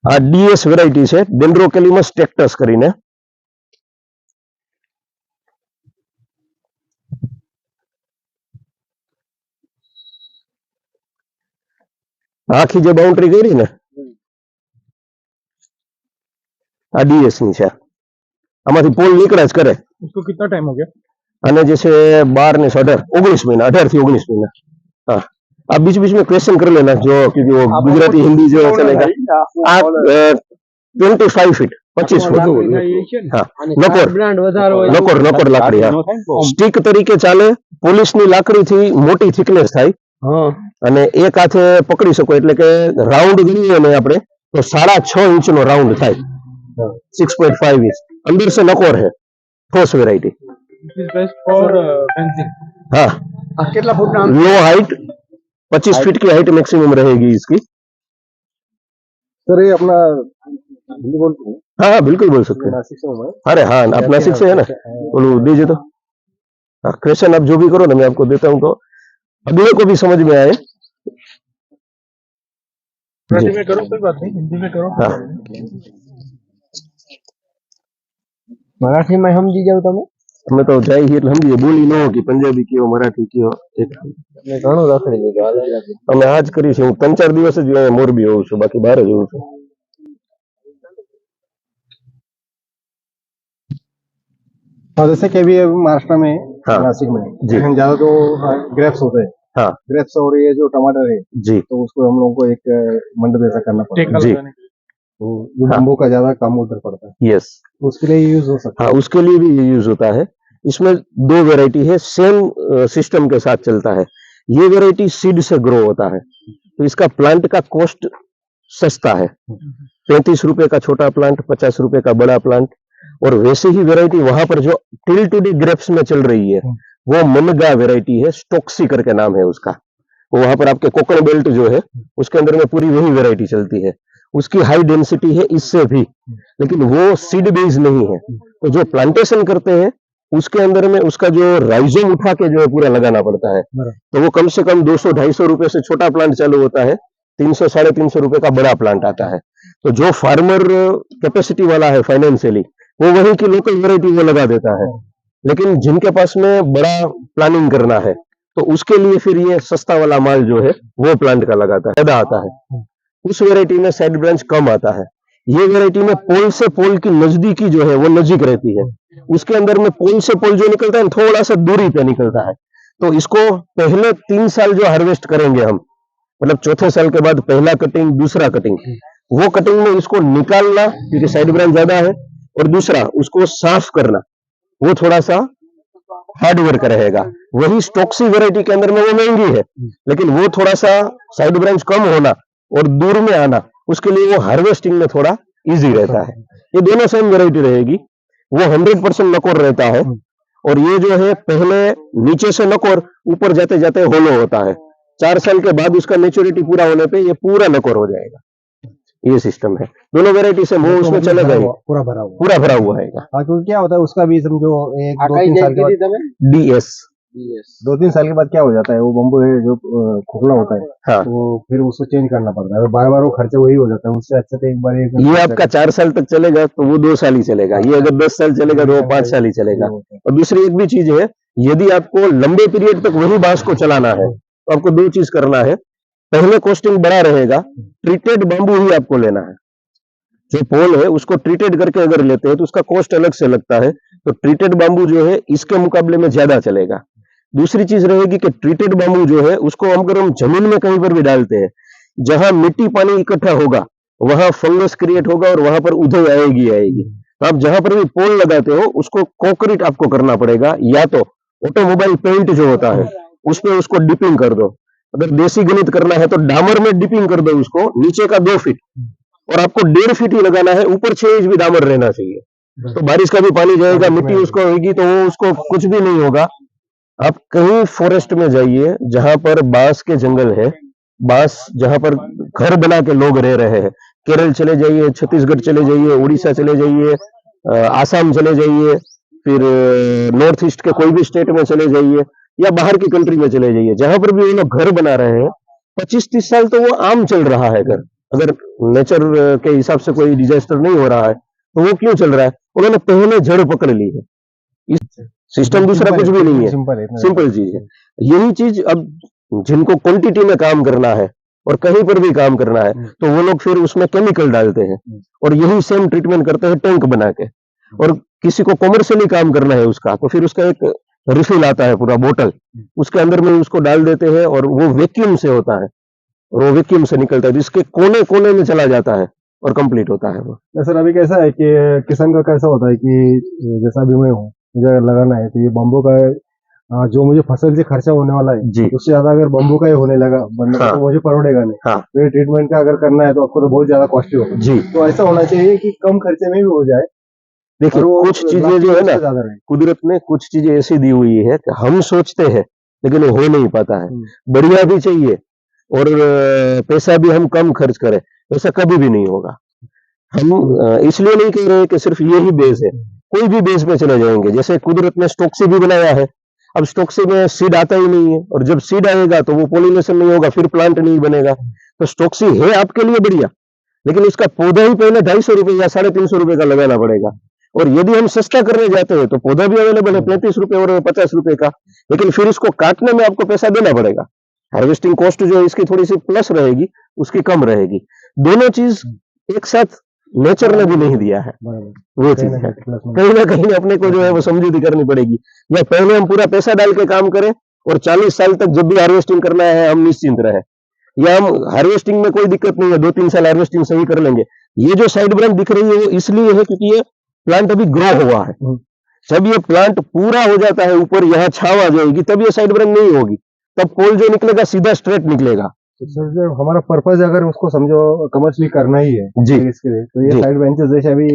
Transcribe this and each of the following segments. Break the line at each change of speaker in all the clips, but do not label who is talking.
આ DS variety છે, ડેન્ડ્રોકેલિમસ ટેક્ટસ કરીને. આખી જે બાઉન્ડ્રી કરી ને આ ડીએસ ની છે. આમાંથી પોલ નીકળ્યા જ કરે.
उसको कितना टाइम हो गया?
आने जैसे 12 ने 18 19 महीना 18 થી 19 महीना. हाँ, आप बीच बीच में क्वेश्चन कर लेना जो क्योंकि वो गुजराती हिंदी जो चलेगा. आप 25 फीट 25 फूट. हाँ, नकोर नकोर लाकड़ी. हाँ, स्टिक तरीके चाले. પોલીસની લાકડીથી મોટી થિકનેસ થાય અને એક હાથે પકડી શકો એટલે કે રાઉન્ડ ગણીએ ને આપણે તો 6.5 ઇંચનો રાઉન્ડ થાય. 6.5 इंच अंदर से नकोर है. ठोस वेरायटी. हाँ, लो हाइट 25 फीट की हाइट मैक्सिमम रहेगी इसकी.
सर ये अपना हिंदी बोलते हैं?
हाँ हाँ बिल्कुल बोल सकते हैं.
नासिक से हूँ मैं.
अरे हाँ, आप नासिक से है ना, बोलो दीजिए तो. हाँ, क्वेश्चन आप जो भी करो ना मैं आपको देता हूँ तो अगले को भी समझ में आए.
मराठी में करो कोई बात नहीं, हिंदी में करो.
हाँ,
मराठी में समझी जाओ તમે?
અમે તો જાય છીએ એટલે સમજીએ. બોલી ન હોય કે પંજાબી કયો મરાઠી કયો.
ઘણું રખડી લીધું.
અમે આ જ કરી છે. હું 3-4 દિવસ જ અહીંયા મોરબી હોઉં છું, બાકી બહાર જ હોઉં છું.
हाँ, जैसे कि अभी महाराष्ट्र में
हाँ
नासिक में
जी.
ज्यादा तो ग्रेप्स होते हैं.
हाँ
ग्रेप्स और ये जो टमाटर है
जी.
तो उसको हम लोगों को एक मंडप जैसा करना पड़ता है.
जी.
तो जो बम्बू का ज्यादा काम उधर पड़ता है.
यस,
उसके लिए यूज हो सकता
हाँ उसके लिए भी यूज होता है. इसमें 2 वेराइटी है, सेम सिस्टम के साथ चलता है. ये वेराइटी सीड से ग्रो होता है तो इसका प्लांट का कॉस्ट सस्ता है. 35 रुपए का छोटा प्लांट, 50 रुपए का बड़ा प्लांट. और वैसे ही वेराइटी वहां पर जो टिल टू डी ग्रेप्स में चल रही है वो मनगा वेराइटी है. स्टोक्सी करके नाम है उसका. वहां पर आपके कोकण बेल्ट जो है उसके अंदर में पूरी वही वेराइटी चलती है. उसकी हाई डेंसिटी है इससे भी, लेकिन वो सीड बेस नहीं है. तो जो प्लांटेशन करते हैं उसके अंदर में उसका जो राइजोम उठा के जो है पूरा लगाना पड़ता है. तो वो कम से कम 200-250 रुपए से छोटा प्लांट चालू होता है, 300-350 रुपए का बड़ा प्लांट आता है. तो जो फार्मर कैपेसिटी वाला है फाइनेंशियली वो वही की लोकल वेराइटी वो लगा देता है. लेकिन जिनके पास में बड़ा प्लानिंग करना है तो उसके लिए फिर ये सस्ता वाला माल जो है वो प्लांट का लगाता है, ज्यादा आता है. उस वेराइटी में साइड ब्रांच कम आता है. ये वेराइटी में पोल से पोल की नजदीकी जो है वो नजीक रहती है. उसके अंदर में पोल से पोल जो निकलता है थोड़ा सा दूरी पे निकलता है. तो इसको पहले 3 साल जो हार्वेस्ट करेंगे हम, मतलब चौथे साल के बाद पहला कटिंग दूसरा कटिंग, वो कटिंग में इसको निकालना क्योंकि साइड ब्रांच ज्यादा है, और दूसरा उसको साफ करना वो थोड़ा सा हार्ड वर्क रहेगा. वही स्टोक्सी वेराइटी के अंदर में वो महंगी है, लेकिन वो थोड़ा सा साइड ब्रांच कम होना और दूर में आना उसके लिए वो हार्वेस्टिंग में थोड़ा इजी रहता है. ये दोनों सेम वेराइटी रहेगी. वो 100% नकोर रहता है और ये जो है पहले नीचे से नकोर ऊपर जाते जाते होलो होता है. 4 साल के बाद उसका मेच्योरिटी पूरा होने पे ये पूरा नकोर हो जाएगा. ये सिस्टम है. दोनों वेराइटी से वो उसमें चलेगा ही
पूरा भरा हुआ
है.
हाँ, क्योंकि क्या होता है उसका भी समझो 1-2-3 साल के बाद
डीएस
2-3 साल के बाद क्या हो जाता है वो बम्बू है जो खोखला होता है.
हाँ,
तो फिर उसको चेंज करना पड़ता है. बार बार वो खर्चा वही हो जाता है. उससे अच्छा तो एक बार
ये आपका 4 साल तक चलेगा तो वो 2 साल ही चलेगा. ये अगर 10 साल चलेगा तो वो 5 साल ही चलेगा. और दूसरी एक भी चीज है, यदि आपको लंबे पीरियड तक वही बांस को चलाना है तो आपको 2 चीज करना है. पहले कॉस्टिंग बड़ा रहेगा, ट्रीटेड बांबू ही आपको लेना है. जो पोल है उसको ट्रीटेड करके अगर लेते हैं तो उसका कॉस्ट अलग से लगता है. तो ट्रीटेड बांबू जो है इसके मुकाबले में ज्यादा चलेगा. दूसरी चीज रहेगी कि ट्रीटेड बांबू जो है उसको अगर हम जमीन में कहीं पर भी डालते हैं, जहां मिट्टी पानी इकट्ठा होगा वहां फंगस क्रिएट होगा और वहां पर उधई आएगी. तो आप जहां पर भी पोल लगाते हो उसको कॉन्क्रीट आपको करना पड़ेगा, या तो ऑटोमोबाइल पेंट जो होता है उसमें उसको डिपिंग कर दो. अगर देसी गणित करना है तो डामर में डिपिंग कर दो उसको, नीचे का 2 फीट और आपको 1.5 फीट ही लगाना है. ऊपर 6 इंच भी डामर रहना चाहिए. तो बारिश का भी पानी जाएगा, मिट्टी उसको होगी तो वो उसको कुछ भी नहीं होगा. आप कहीं फॉरेस्ट में जाइए जहां पर बांस के जंगल है, बांस जहां पर घर बना के लोग रह रहे हैं, केरल चले जाइए, छत्तीसगढ़ चले जाइए, उड़ीसा चले जाइए, आसाम चले जाइए, फिर नॉर्थ ईस्ट के कोई भी स्टेट में चले जाइए या बाहर की कंट्री में चले जाइए, जहां पर भी वो लोग घर बना रहे हैं 25-30 साल तो वो आम चल रहा है घर. अगर नेचर के हिसाब से कोई डिजास्टर नहीं हो रहा है तो वो क्यों चल रहा है? उन्होंने पहले जड़ पकड़ ली है। इस सिस्टम दूसरा कुछ भी नहीं है,
सिंपल है इतना।
सिंपल चीज है। यही चीज अब जिनको क्वांटिटी में काम करना है और कहीं पर भी काम करना है तो वो लोग फिर उसमें केमिकल डालते हैं और यही सेम ट्रीटमेंट करते हैं टैंक बना के। और किसी को कॉमर्शियली काम करना है उसका तो फिर उसका एक रिफिल आता है पूरा बोतल, उसके अंदर में उसको डाल देते हैं और वो वैक्यूम से होता है और वो वैक्यूम से निकलता है जिसके कोने कोने में चला जाता है और कंप्लीट होता है वो।
सर अभी कैसा है कि किसान का कैसा होता है कि जैसा भी मैं हूँ, मुझे लगाना है तो ये बम्बू का जो मुझे फसल से खर्चा होने वाला है
जी
उससे ज्यादा अगर बम्बू का ही होने लगा बनने
हाँ।
तो मुझे पड़ेगा नहीं।
हाँ।
तो ये ट्रीटमेंट का अगर करना है तो आपको तो बहुत ज्यादा कॉस्टली होगा।
जी
तो ऐसा होना चाहिए कि कम खर्चे में भी हो जाए।
देखिए
और वो
कुछ चीजें जो है ना
ज्यादा रहे।
कुदरत ने कुछ चीजें ऐसी दी हुई है कि हम सोचते हैं लेकिन वो हो नहीं पाता है। बढ़िया भी चाहिए और पैसा भी हम कम खर्च करें, ऐसा कभी भी नहीं होगा। हम इसलिए नहीं कह रहे कि सिर्फ यही बेस है, कोई भी बेस पे चले जाएंगे। जैसे कुदरत ने स्टोक्सी भी बनाया है, अब स्टोक्सी में सीड आता ही नहीं है और जब सीड आएगा तो वो पोलिनेशन नहीं होगा, फिर प्लांट नहीं बनेगा। तो स्टोक्सी है आपके लिए बढ़िया, लेकिन उसका पौधा ही पहले 250 रुपए या 350 रुपए का लगाना पड़ेगा। और यदि हम सस्ता करने जाते हैं तो पौधा भी अवेलेबल है 35 रुपए और 50 रुपए का, लेकिन फिर इसको काटने में आपको पैसा देना पड़ेगा। हार्वेस्टिंग कॉस्ट जो है इसकी थोड़ी सी प्लस रहेगी, उसकी कम रहेगी। दोनों चीज एक साथ नेचर ने भी नहीं दिया है, वो चीज है। कहीं ना कहीं अपने को जो है वो समझौती करनी पड़ेगी। या पहले हम पूरा पैसा डाल के काम करें और 40 साल तक जब भी हार्वेस्टिंग करना है हम निश्चिंत रहे, या हम हार्वेस्टिंग में कोई दिक्कत नहीं है 2-3 साल हार्वेस्टिंग सही कर लेंगे। ये जो साइड ब्रांच दिख रही है वो इसलिए है क्योंकि ये प्लांट अभी ग्रो हुआ है। जब ये प्लांट पूरा हो जाता है ऊपर यहाँ छाव आ जाएगी तब ये साइड ब्रांच नहीं होगी, तब पोल जो निकलेगा सीधा स्ट्रेट निकलेगा।
सर जो हमारा पर्पज अगर उसको समझो कमर्शियली करना ही है
जी
इसके लिए तो ये
जी।
साइड बेंचेस जैसे अभी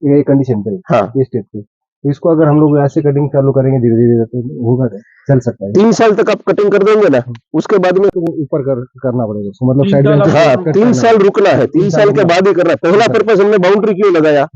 ये कंडीशन पे
हाँ
ये स्टेट पे तो इसको अगर हम लोग ऐसे कटिंग चालू करेंगे धीरे धीरे तो होगा, चल सकता है।
3 साल तक आप कटिंग कर देंगे ना, उसके बाद में
तो ऊपर करना पड़ेगा उसको, मतलब
3
साइड
साल
बेंचेस
हाँ 3 साल रुकना है, 3 साल के बाद ही करना है। पहला पर्पज हमने बाउंड्री क्यों लगाया,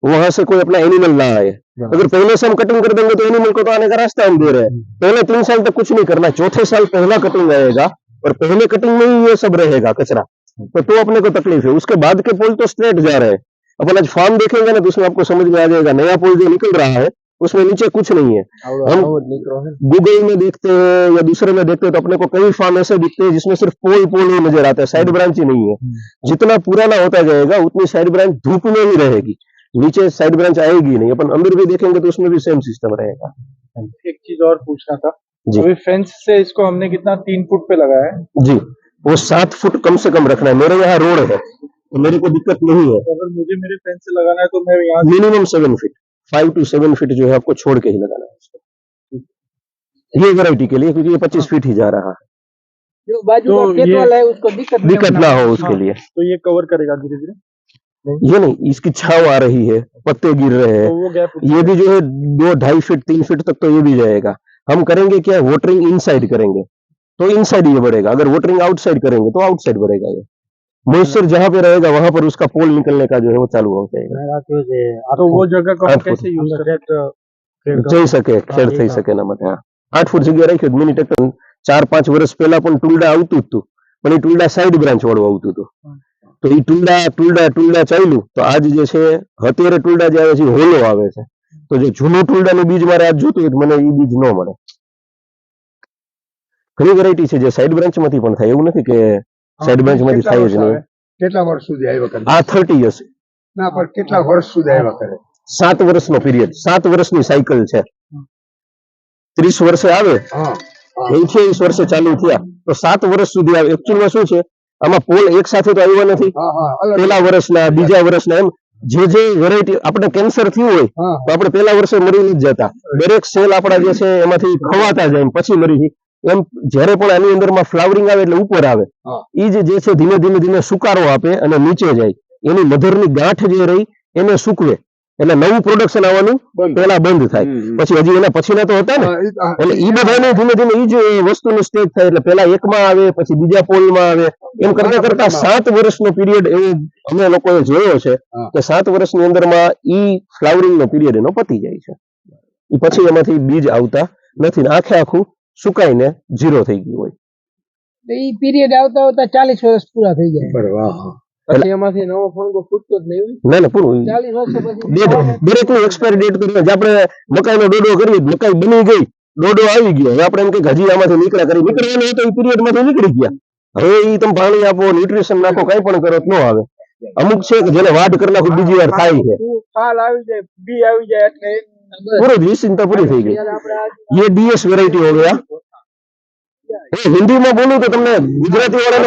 वहां से कोई अपना एनिमल ना आए। अगर पहले से हम कटिंग कर देंगे तो एनिमल को तो आने का रास्ता हम दे रहे हैं। पहले 3 साल तक कुछ नहीं करना, चौथे साल पहला कटिंग आएगा और पहले कटिंग में ही ये सब रहेगा कचरा, तो अपने को तकलीफ है। उसके बाद के पोल तो स्ट्रेट जा रहे हैं। अपन आज फार्म देखेंगे ना तो उसमें आपको समझ में आ जाएगा, नया पोल जो निकल रहा है उसमें नीचे कुछ नहीं है। हम गूगल में देखते हैं या दूसरे में देखते हैं तो अपने को कई फार्म ऐसे दिखते हैं जिसमें सिर्फ पोल पोल ही नजर आता है, साइड ब्रांच ही नहीं है। जितना पुराना होता जाएगा उतनी साइड ब्रांच धूप में ही रहेगी, नीचे साइड ब्रांच आएगी नहीं। अपन अंदर भी देखेंगे तो उसमें भी सेम सिस्टम रहेगा।
एक चीज और पूछना था,
जी
अभी फेंस से इसको हमने कितना 3 फुट पे लगाया है
जी, वो 7 फुट कम से कम रखना है। मेरे यहाँ रोड है तो मेरे को दिक्कत नहीं है।
तो अगर मुझे मेरे फेंस से लगाना है तो मैं यहाँ
मिनिमम 7 फीट, 5 to 7 फीट जो है आपको छोड़ के ही लगाना है उसको। ये वैरायटी के लिए, क्योंकि ये 25 फीट ही जा रहा है,
जो बाजू
तो
का खेत
ये-
वाला है उसको दिक्कत
ना हो उसके लिए।
तो ये कवर करेगा धीरे धीरे,
ये नहीं, इसकी छाव आ रही है, पत्ते गिर रहे हैं,
तो वो गैप
ये भी जो है 2-2.5 फीट 3 फीट तक तो ये भी जाएगा। हम करेंगे क्या, वाटरिंग इनसाइड करेंगे तो इनसाइड ये बढ़ेगा, अगर वाटरिंग आउटसाइड करेंगे तो आउटसाइड बढ़ेगा। ये मॉइस्चर जहां पे रहेगा वहां पर उसका पोल निकलने का जो है वो चालू हो जाएगा।
तो वो जगह को हम
8 फुट
कैसे यूज करें?
જઈ શકે ખેડ થઈ શકે એના માટે। હા 8 ફૂટ જગ્યા રાખી મિની ટ્રેક્ટર 4-5 વર્ષ પહેલા પણ ટુલડા આવતું હતું, પણ એ ટુલડા સાઈડ બ્રાન્ચ વાળું આવતું હતું, તો એ ટુલડા ચાલ્યું તો આજ જે છે અત્યારે ટુલડા જે આવે છે હોલો આવે છે, તો જે જૂનું ટુલડાનું બીજ મારે આજ જોતું હોય તો મને એ બીજ ન મળે। ઘણી વેરાયટી છે જે સાઈડ બ્રાન્ચ માંથી પણ થાય, એવું નથી કે સાઈડ બ્રાન્ચ માંથી થાય જ નહીં।
કેટલા વર્ષ સુધી આવ્યા કરે?
આ 30 years,
ના પણ કેટલા વર્ષ સુધી આવ્યા કરે?
7 વર્ષનો પીરિયડ, 7 વર્ષની સાયકલ છે। 30 વર્ષે આવે,
હા
28 વર્ષે ચાલુ થયા તો 7 વર્ષ સુધી આવે। એકચ્યુઅલમાં શું છે, આમાં પોલ એક સાથે તો આવ્યા નથી,
હા હા અલગ
પહેલા વર્ષના બીજા વર્ષના એમ જે વેરાયટી આપણે કેન્સર થયું હોય
હા
તો આપણે પહેલા વર્ષે મરી નથી જતા, દરેક સેલ આપણા જે છે એમાંથી ખવાતા જાય પછી મરી। એમ જ્યારે પણ આની અંદરમાં ફ્લાવરિંગ આવે એટલે ઉપર આવે,
હા।
ઈ જે છે ધીમે ધીમે સુકારો આપે અને નીચે જાય, એની મધરની ગાંઠ જે રહી એને સૂકવે એટલે નવું પ્રોડક્શન આવવાનું
બંધ।
પહેલા બંધ થાય, પછી હજી એના પછીના તો હતા ને,
હા,
એટલે ઈ બધાને ધીમે ધીમે ઈ જ વસ્તુનું સ્ટેજ થાય એટલે પહેલા એકમાં આવે પછી બીજા પોલમાં આવે, એમ કરતા કરતા 7 વર્ષનો પીરિયડ એવો અમે લોકોએ જોયો છે કે 7 વર્ષની અંદરમાં ઈ ફ્લાવરિંગનો પીરિયડ એનો પતી જાય છે, ઈ પછી એમાંથી બીજ આવતા નથી ને આખે આખું સુકાઈને ઝીરો થઈ ગયું હોય।
એ પીરિયડ આવતા આવતા 40 વર્ષ પૂરા થઈ જાય।
બરાબર, હા હા
પછી એમાંથી નવો ફંગો ફૂટતો જ નહીં હોય.
ના ના પૂરું
40 વર્ષ પછી
દરેકની એક્સપાયરી ડેટ કરી. આપણે મકાઈનો ડોડો કરીએ, મકાઈ બની ગઈ, ડોડો આવી ગયો, હવે આપણે એમ કે હજી આમાંથી નીકળ્યા કરી, નીકળવાનું હોય તો એ પીરિયડ માંથી નીકળી ગયા. હવે એ તમે પાણી આપો, ન્યુટ્રિશન નાખો, કઈ પણ કરો તો ન આવે. અમુક છે કે જેને વાડ કરી નાખો બીજી વાર થાય છે,
ફાલ આવી જાય, બી આવી જાય એટલે
पूरी निश्चिंता पूरी થઈ ગઈ. ये डीएस वेराइटी हो गया. हिंदी में बोलूं तो तुमने गुजराती वाले